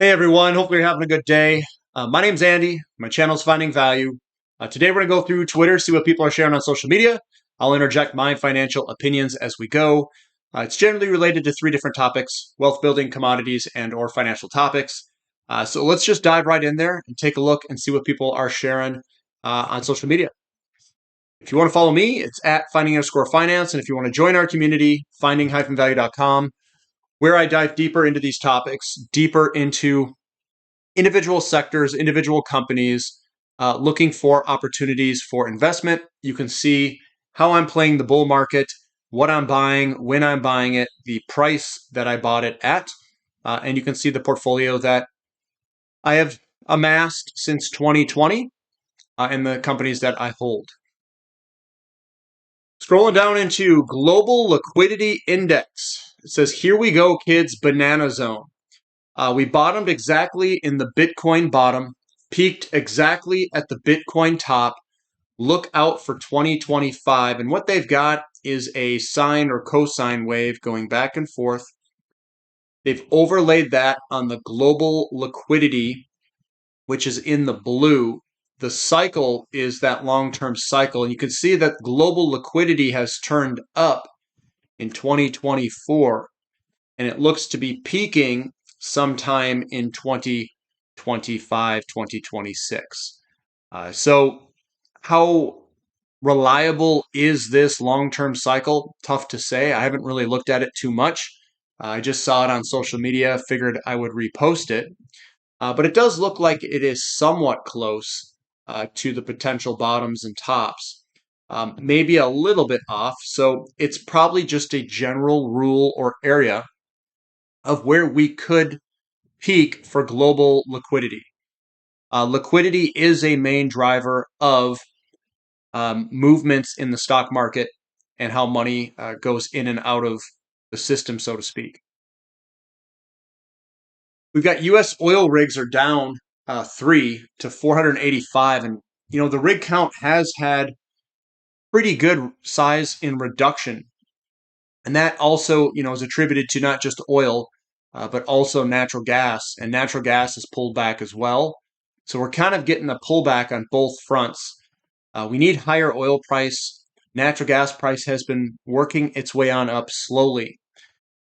Hey everyone, hopefully you're having a good day. My name's Andy. My channel's Finding Value. Today we're going to go through Twitter, see what people are sharing on social media. I'll interject my financial opinions as we go. It's generally related to three different topics: wealth building, commodities, and or financial topics. So let's just dive right in there and take a look and see what people are sharing on social media. If you want to follow me, it's at finding_finance. And if you want to join our community, finding-value.com, where I dive deeper into these topics, deeper into individual sectors, individual companies, looking for opportunities for investment. You can see how I'm playing the bull market, what I'm buying, when I'm buying it, the price that I bought it at, and you can see the portfolio that I have amassed since 2020 and the companies that I hold. Scrolling down into Global Liquidity Index, it says, "Here we go, kids, banana zone." We bottomed exactly in the Bitcoin bottom, peaked exactly at the Bitcoin top. Look out for 2025. And what they've got is a sine or cosine wave going back and forth. They've overlaid that on the global liquidity, which is in the blue. The cycle is that long-term cycle. And you can see that global liquidity has turned up in 2024. And it looks to be peaking sometime in 2025, 2026. So how reliable is this long-term cycle? Tough to say. I haven't really looked at it too much. I just saw it on social media, figured I would repost it. But it does look like it is somewhat close to the potential bottoms and tops. Maybe a little bit off. So it's probably just a general rule or area of where we could peak for global liquidity. Liquidity is a main driver of movements in the stock market and how money goes in and out of the system, so to speak. We've got U.S. oil rigs are down 3 to 485, and the rig count has had pretty good size in reduction, and that also is attributed to not just oil, but also natural gas, and natural gas is pulled back as well. So we're kind of getting a pullback on both fronts. We need higher oil price. Natural gas price has been working its way on up slowly,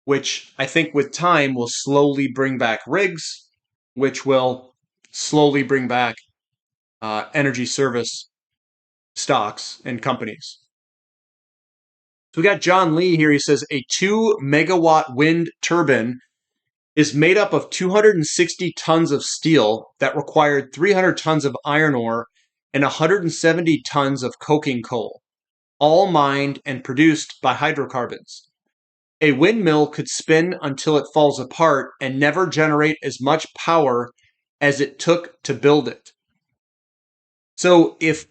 which I think with time will slowly bring back rigs, which will slowly bring back energy service stocks and companies. So we got John Lee here. He says a 2-megawatt wind turbine is made up of 260 tons of steel that required 300 tons of iron ore and 170 tons of coking coal, all mined and produced by hydrocarbons. A windmill could spin until it falls apart and never generate as much power as it took to build it. So if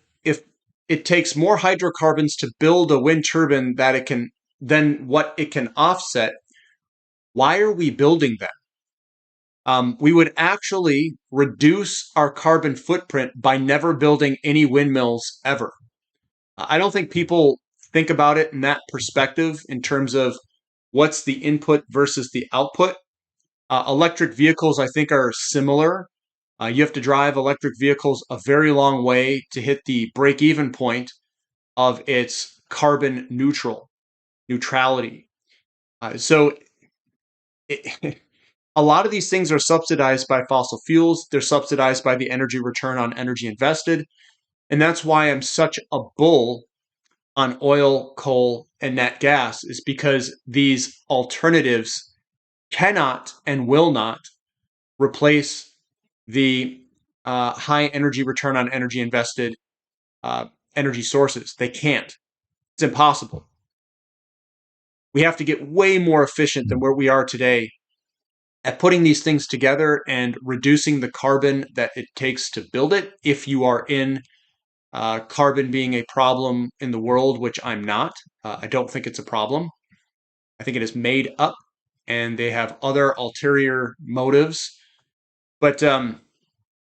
it takes more hydrocarbons to build a wind turbine than what it can offset, why are we building them? We would actually reduce our carbon footprint by never building any windmills ever. I don't think people think about it in that perspective in terms of what's the input versus the output. Electric vehicles, I think, are similar. You have to drive electric vehicles a very long way to hit the break-even point of its carbon neutrality. So a lot of these things are subsidized by fossil fuels. They're subsidized by the energy return on energy invested. And that's why I'm such a bull on oil, coal, and nat gas, is because these alternatives cannot and will not replace the high energy return on energy invested energy sources. They can't. It's impossible. We have to get way more efficient than where we are today at putting these things together and reducing the carbon that it takes to build it. If you are in carbon being a problem in the world, which I'm not, I don't think it's a problem. I think it is made up and they have other ulterior motives, but I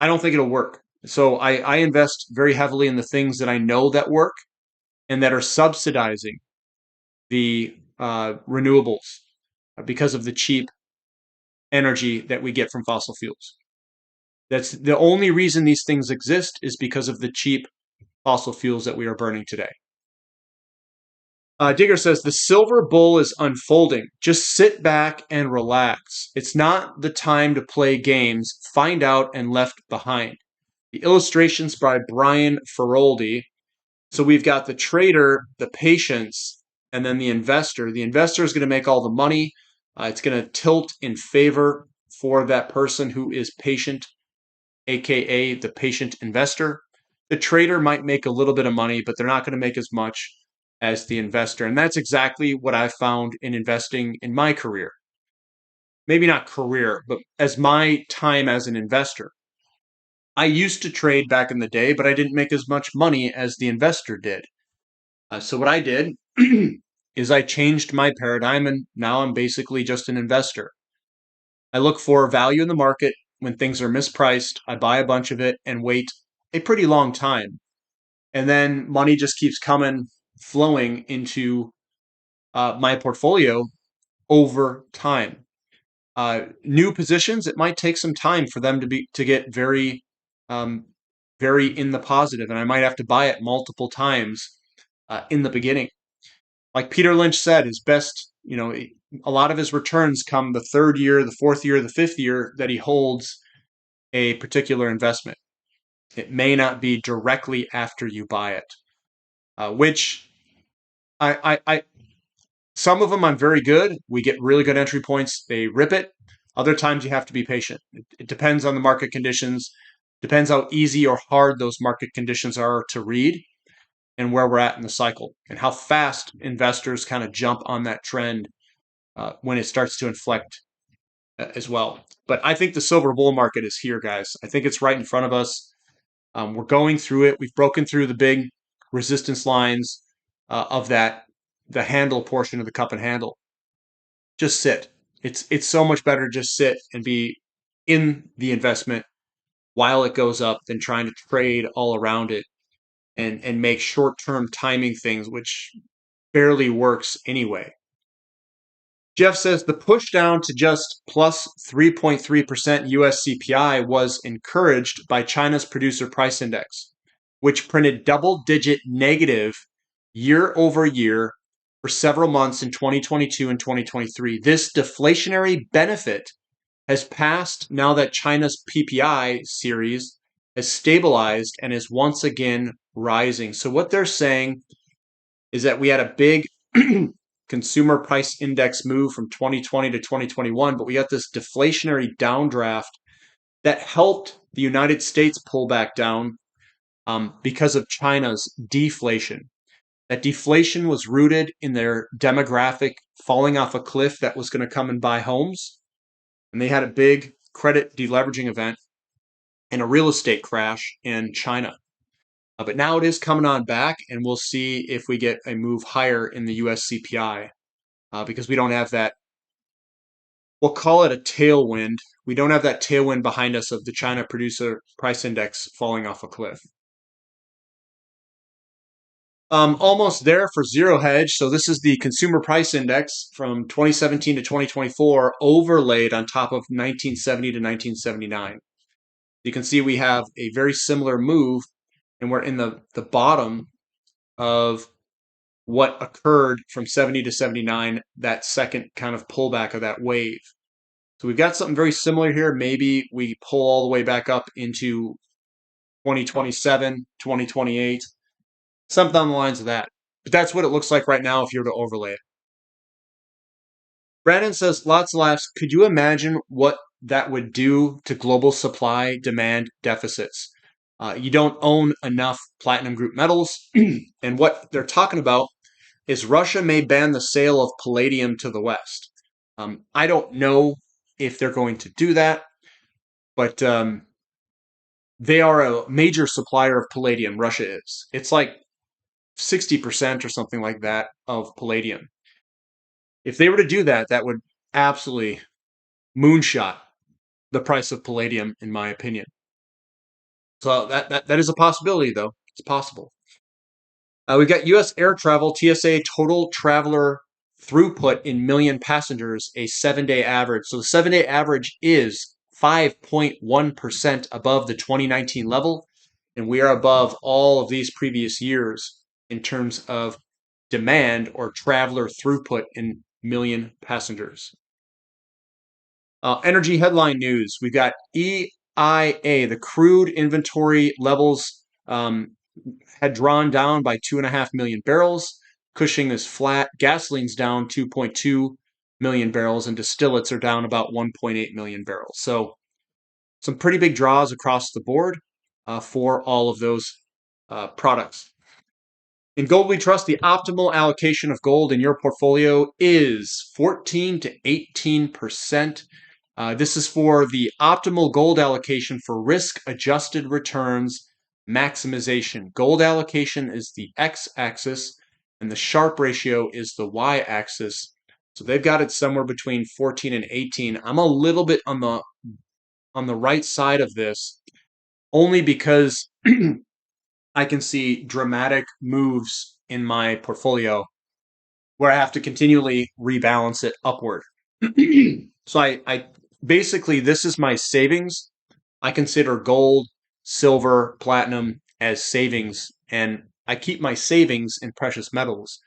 don't think it'll work. So I invest very heavily in the things that I know that work and that are subsidizing the renewables because of the cheap energy that we get from fossil fuels. That's the only reason these things exist, is because of the cheap fossil fuels that we are burning today. Digger says, the silver bull is unfolding. Just sit back and relax. It's not the time to play games. Find out and left behind. The illustrations by Brian Feroldi. So we've got the trader, the patience, and then the investor. The investor is going to make all the money. It's going to tilt in favor for that person who is patient, aka the patient investor. The trader might make a little bit of money, but they're not going to make as much as the investor. And that's exactly what I found in investing in my career. Maybe not career, but as my time as an investor. I used to trade back in the day, but I didn't make as much money as the investor did. So what I did is I changed my paradigm, and now I'm basically just an investor. I look for value in the market. When things are mispriced, I buy a bunch of it and wait a pretty long time. And then money just keeps coming, flowing into my portfolio over time. New positions, it might take some time for them to get um, very in the positive, and I might have to buy it multiple times in the beginning. Like Peter Lynch said, his best, a lot of his returns come the third year, the fourth year, the fifth year that he holds a particular investment. It may not be directly after you buy it, which I some of them I'm very good. We get really good entry points. They rip it. Other times you have to be patient. It depends on the market conditions. Depends how easy or hard those market conditions are to read, and where we're at in the cycle, and how fast investors kind of jump on that trend when it starts to inflect as well. But I think the silver bull market is here, guys. I think it's right in front of us. We're going through it. We've broken through the big resistance lines of the handle portion of the cup and handle. Just sit. It's so much better to just sit and be in the investment while it goes up than trying to trade all around it and make short-term timing things, which barely works anyway. Jeff says the push down to just plus 3.3% US CPI was encouraged by China's producer price index, which printed double-digit negative year over year for several months in 2022 and 2023. This deflationary benefit has passed now that China's PPI series has stabilized and is once again rising. So what they're saying is that we had a big consumer price index move from 2020 to 2021, but we got this deflationary downdraft that helped the United States pull back down because of China's deflation. That deflation was rooted in their demographic falling off a cliff that was going to come and buy homes. And they had a big credit deleveraging event and a real estate crash in China. But now it is coming on back, and we'll see if we get a move higher in the US CPI because we don't have that. We'll call it a tailwind. We don't have that tailwind behind us of the China producer price index falling off a cliff. Almost there for zero hedge. So this is the consumer price index from 2017 to 2024 overlaid on top of 1970 to 1979. You can see we have a very similar move, and we're in the bottom of what occurred from 70 to 79, that second kind of pullback of that wave. So we've got something very similar here. Maybe we pull all the way back up into 2027, 2028, something on the lines of that. But that's what it looks like right now if you were to overlay it. Brandon says, lots of laughs. Could you imagine what that would do to global supply demand deficits? You don't own enough platinum group metals. And what they're talking about is Russia may ban the sale of palladium to the West. I don't know if they're going to do that, but they are a major supplier of palladium, Russia is. It's like 60% or something like that of palladium. If they were to do that, that would absolutely moonshot the price of palladium, in my opinion. So that is a possibility, though. It's possible. We've got U.S. air travel, TSA total traveler throughput in million passengers, a 7-day average. So the 7-day average is 5.1% above the 2019 level, and we are above all of these previous years in terms of demand or traveler throughput in million passengers. Energy headline news. We've got EIA, the crude inventory levels had drawn down by 2.5 million barrels. Cushing is flat. Gasoline's down 2.2 million barrels, and distillates are down about 1.8 million barrels. So some pretty big draws across the board for all of those products. In gold, we trust the optimal allocation of gold in your portfolio is 14 to 18%. This is for the optimal gold allocation for risk-adjusted returns maximization. Gold allocation is the x-axis, and the Sharpe ratio is the y-axis. So they've got it somewhere between 14 and 18. I'm a little bit on the right side of this, only because I can see dramatic moves in my portfolio where I have to continually rebalance it upward. So I basically, this is my savings. I consider gold, silver, platinum as savings, and I keep my savings in precious metals.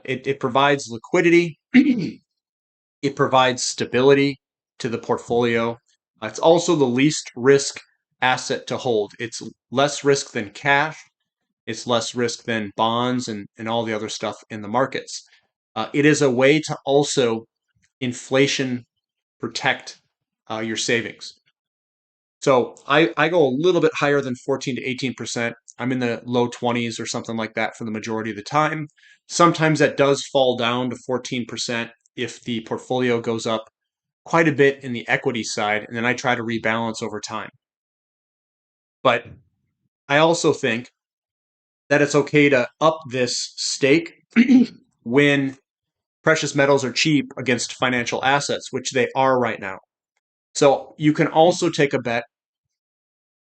It provides liquidity. It provides stability to the portfolio. It's also the least risk asset to hold. It's less risk than cash. It's less risk than bonds and all the other stuff in the markets. It is a way to also inflation protect your savings. So I go a little bit higher than 14 to 18%. I'm in the low 20s or something like that for the majority of the time. Sometimes that does fall down to 14% if the portfolio goes up quite a bit in the equity side, and then I try to rebalance over time. But I also think that it's okay to up this stake when precious metals are cheap against financial assets, which they are right now. So you can also take a bet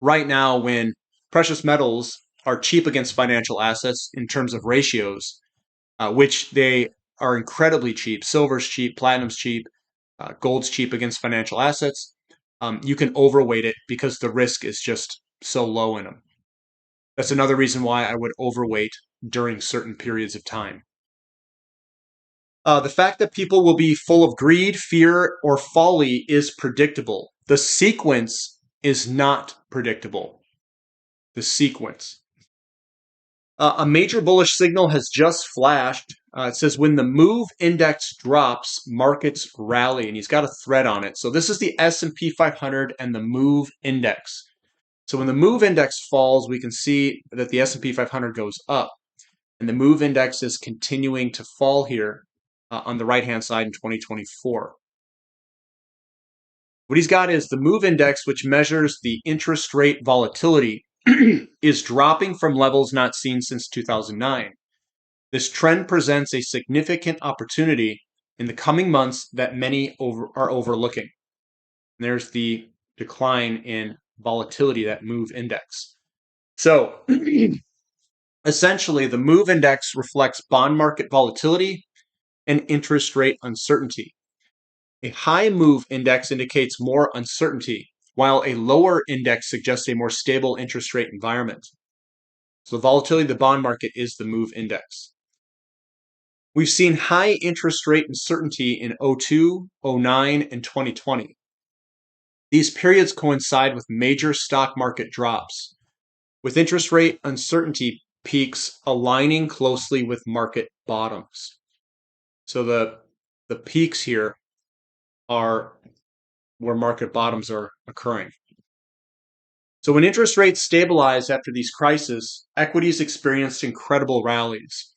right now when precious metals are cheap against financial assets in terms of ratios, which they are incredibly cheap. Silver's cheap, platinum's cheap, gold's cheap against financial assets. You can overweight it because the risk is just so low in them. That's another reason why I would overweight during certain periods of time. The fact that people will be full of greed, fear, or folly is predictable. The sequence is not predictable. The sequence. A major bullish signal has just flashed. It says when the MOVE index drops, markets rally, and he's got a thread on it. So this is the S&P 500 and the MOVE index. So when the MOVE index falls, we can see that the S&P 500 goes up, and the MOVE index is continuing to fall here on the right-hand side in 2024. What he's got is the MOVE index, which measures the interest rate volatility, is dropping from levels not seen since 2009. This trend presents a significant opportunity in the coming months that many are overlooking. And there's the decline in volatility, that MOVE index. So essentially, the MOVE index reflects bond market volatility and interest rate uncertainty. A high MOVE index indicates more uncertainty, while a lower index suggests a more stable interest rate environment. So the volatility of the bond market is the MOVE index. We've seen high interest rate uncertainty in 02, 09, and 2020. These periods coincide with major stock market drops, with interest rate uncertainty peaks aligning closely with market bottoms. So the peaks here are where market bottoms are occurring. So when interest rates stabilized after these crises, equities experienced incredible rallies.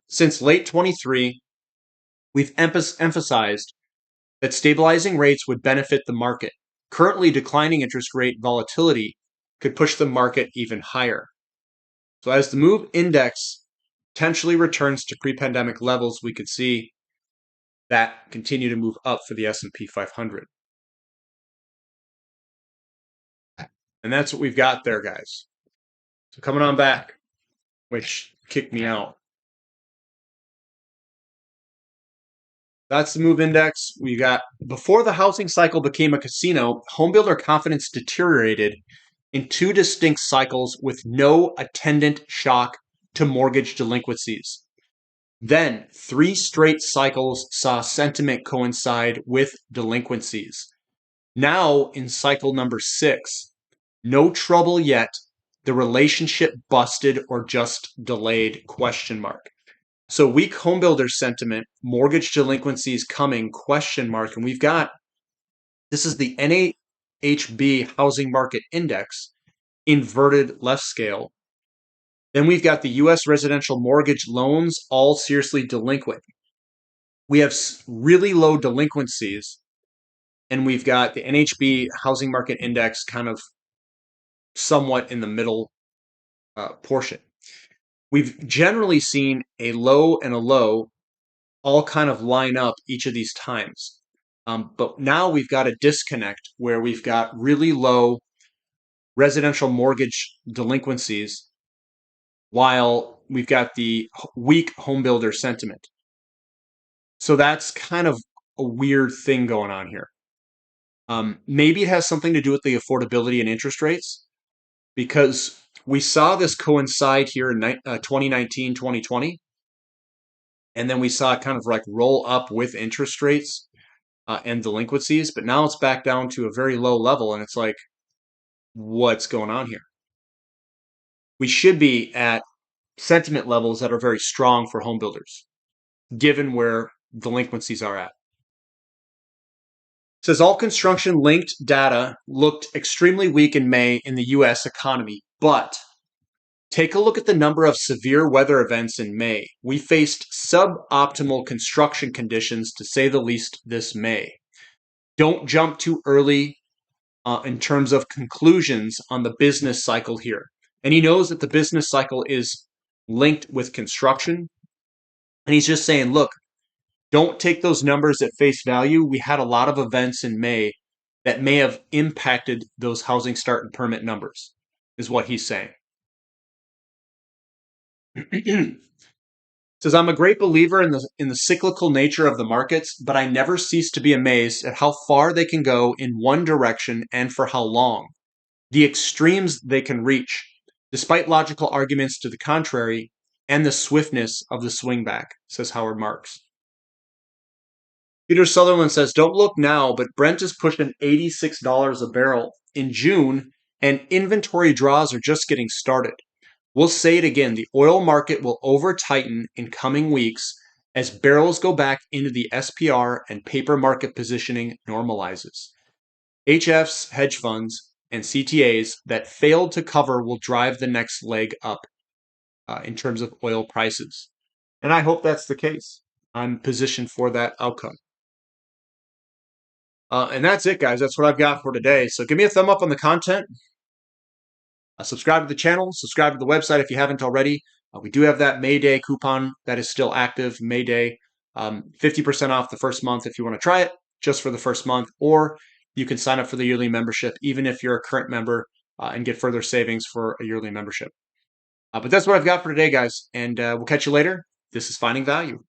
Since late 23, we've emphasized that stabilizing rates would benefit the market. Currently, declining interest rate volatility could push the market even higher. So as the MOVE index potentially returns to pre-pandemic levels, we could see that continue to move up for the S&P 500. And that's what we've got there, guys. So coming on back, which kicked me out. That's the MOVE index. We got before the housing cycle became a casino, homebuilder confidence deteriorated in two distinct cycles with no attendant shock to mortgage delinquencies. Then, three straight cycles saw sentiment coincide with delinquencies. Now, in cycle number 6, no trouble yet. The relationship busted or just delayed? Question mark. So weak homebuilder sentiment, mortgage delinquencies coming? Question mark. And we've got, this is the NAHB Housing Market Index, inverted left scale. Then we've got the U.S. residential mortgage loans, all seriously delinquent. We have really low delinquencies, and we've got the NHB Housing Market Index kind of somewhat in the middle portion. We've generally seen a low and a low all kind of line up each of these times. But now we've got a disconnect where we've got really low residential mortgage delinquencies while we've got the weak homebuilder sentiment. So that's kind of a weird thing going on here. Maybe it has something to do with the affordability and interest rates, because we saw this coincide here in 2019, 2020, and then we saw it kind of like roll up with interest rates and delinquencies, but now it's back down to a very low level, and it's like, what's going on here? We should be at sentiment levels that are very strong for home builders, given where delinquencies are at. It says all construction linked data looked extremely weak in May in the US economy, but take a look at the number of severe weather events in May. We faced suboptimal construction conditions, to say the least, this May. Don't jump too early in terms of conclusions on the business cycle here. And he knows that the business cycle is linked with construction. And he's just saying, look, don't take those numbers at face value. We had a lot of events in May that may have impacted those housing start and permit numbers, is what he's saying. Says, I'm a great believer in the cyclical nature of the markets, but I never cease to be amazed at how far they can go in one direction and for how long. The extremes they can reach, despite logical arguments to the contrary, and the swiftness of the swing back, says Howard Marks. Peter Sutherland says, don't look now, but Brent is pushing $86 a barrel in June, and inventory draws are just getting started. We'll say it again, the oil market will over-tighten in coming weeks as barrels go back into the SPR and paper market positioning normalizes. HFs, hedge funds, and CTAs that failed to cover will drive the next leg up in terms of oil prices. And I hope that's the case. I'm positioned for that outcome. And that's it, guys. That's what I've got for today. So give me a thumb up on the content. Subscribe to the channel. Subscribe to the website if you haven't already. We do have that May Day coupon that is still active. May Day, 50% off the first month if you want to try it, just for the first month. Or you can sign up for the yearly membership, even if you're a current member, and get further savings for a yearly membership. But that's what I've got for today, guys. And we'll catch you later. This is Finding Value.